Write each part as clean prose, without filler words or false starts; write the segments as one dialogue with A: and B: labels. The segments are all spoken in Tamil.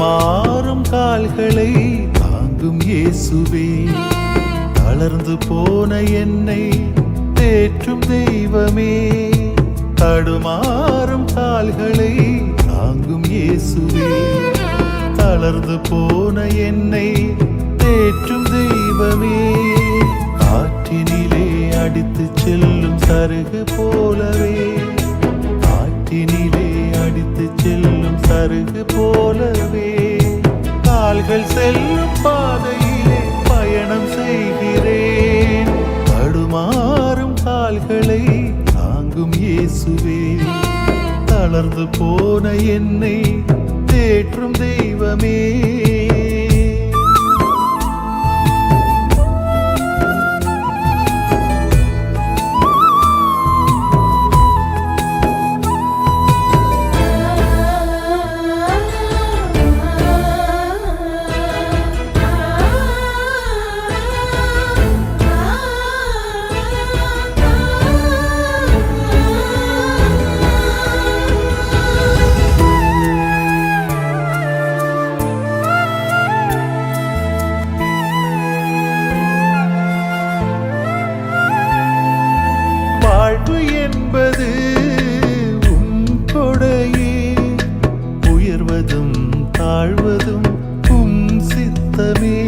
A: தடுமாறும் கால்களை தாங்கும் இயேசுவே, தளர்ந்து போன என்னை தேற்றும் தெய்வமே. தடுமாறும் கால்களை தாங்கும் இயேசுவே, தளர்ந்து போன என்னை தேற்றும் தெய்வமே. காற்றினிலே அடித்து செல்லும் சருகு போலவே, காற்றினிலே அடித்து செல்லும் சருகு போலவே, கால்கள் செல்லும் பாதையிலே பயணம் செய்கிறேன். தடுமாறும் கால்களை தாங்கும் இயேசுவே, தளர்ந்து போன என்னை தேற்றும் தெய்வமே. வாழ்வு என்பது உம் கொடையே, உயர்வதும் தாழ்வதும் உம் சித்தமே.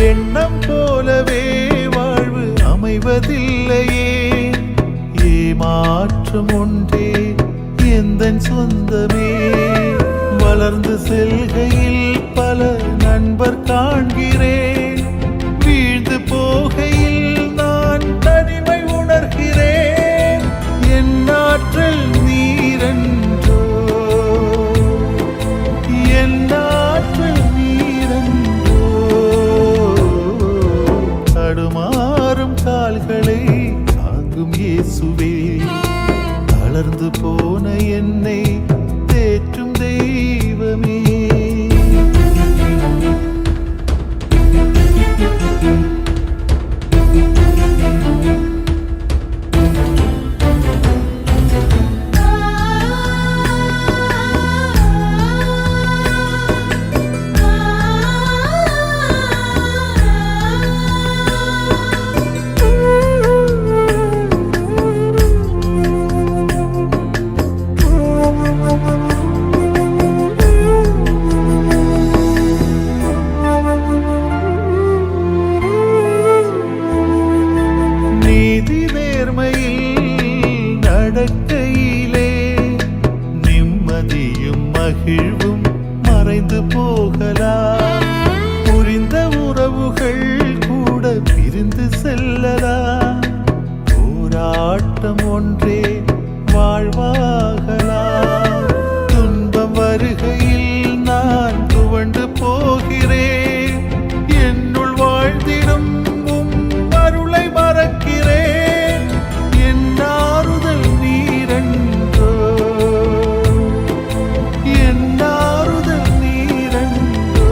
A: எண்ணம் போலவே வாழ்வு அமைவதில்லையே, ஏமாற்றம் ஒன்றே எந்தன் சொந்தமே. வளர்ந்து செல்கையில் பல நண்பர் காண்கிறேன், வீழ்ந்து போகையில் நான் தனிமை உணர்கிறேன். என் ஆற்றல் நீரென்றோ, என் ஆற்றல் நீரென்றோ. தடுமாறும் கால்களை தாங்கும் இயேசுவே, தளர்ந்து போன என்னை தேற்றும் தெய்வமே. நடக்கையிலே நிம்மதியும் மகிழ்வும் மறைந்து போகலாம். புரிந்த உறவுகள் கூட பிரிந்து செல்லலாம். போராட்டம் ஒன்றே வாழ்வாகலாம். துன்பம் வருகையில் நான் துவண்டு போகிறேன். என்னுள் வாழ்ந்திடும் உம் அருளை மறக்கிறேன். என் ஆறுதல் நீரென்றோ, என் ஆறுதல் நீரென்றோ.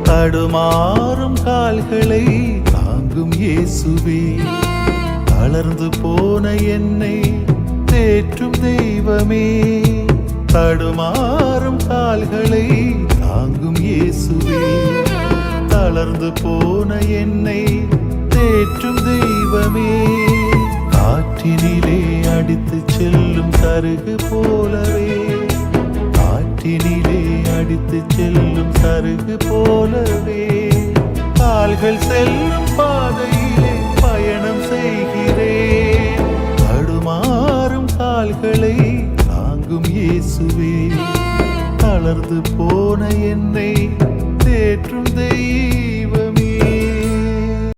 A: தடுமாறும் கால்களை தாங்கும் இயேசுவே, தளர்ந்து போன என்னை தேற்றும் தெய்வமே. தடுமாறும் கால்களை தாங்கும் இயேசுவே, தளர்ந்து போன என்னை தேற்றும் தெய்வமே. காற்றினிலே அடித்து செல்லும் சருகு போலவே, காற்றினிலே அடித்து செல்லும் சருகு போலவே, கால்கள் செல்லும் பாதையிலே பயணம் செய்கிறேன். தடுமாறும் கால்களை தாங்கும் இயேசுவே, தளர்ந்து போன என்னை தேற்றும் தெய்வமே.